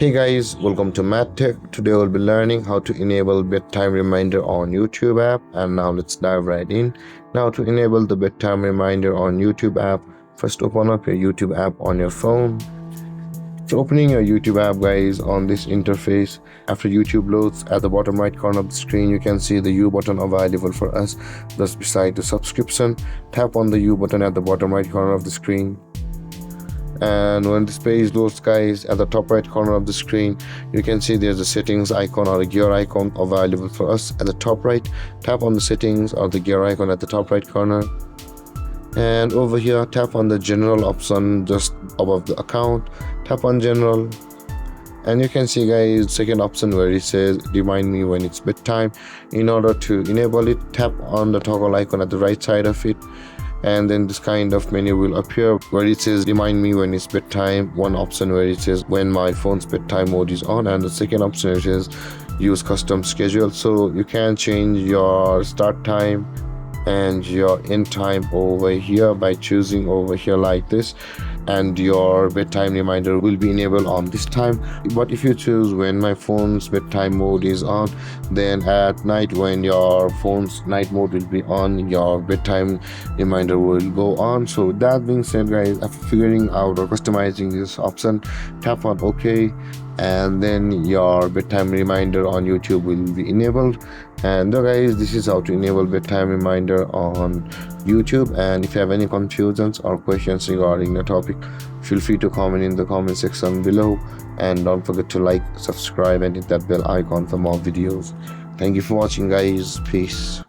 Hey guys, welcome to MadTech. Today we'll be learning how to enable bedtime reminder on YouTube app, and now let's dive right in. Now to enable the bedtime reminder on YouTube app, first open up your YouTube app on your phone. So opening your YouTube app guys, on this interface, after YouTube loads, at the bottom right corner of the screen you can see the U button available for us that's beside the subscription. Tap on the U button at the bottom right corner of the screen. And when this page loads guys, at the top right corner of the screen you can see there's a settings icon or a gear icon available for us at the top right. Tap on the settings or the gear icon at the top right corner, and over here tap on the general option just above the account. Tap on general, and you can see guys second option where it says remind me when it's bedtime. In order to enable it, tap on the toggle icon at the right side of it, and then this kind of menu will appear where it says remind me when it's bedtime. One option where it says when my phone's bedtime mode is on, and the second option it says use custom schedule. So you can change your start time and your end time over here by choosing over here like this, and your bedtime reminder will be enabled on this time. But if you choose when my phone's bedtime mode is on, then at night when your phone's night mode will be on, your bedtime reminder will go on. So with that being said guys, after figuring out or customizing this option, tap on OK, and then your bedtime reminder on YouTube will be enabled. And guys, this is how to enable bedtime reminder on YouTube. And if you have any confusions or questions regarding the topic, feel free to comment in the comment section below, and don't forget to like, subscribe and hit that bell icon for more videos. Thank you for watching guys. Peace.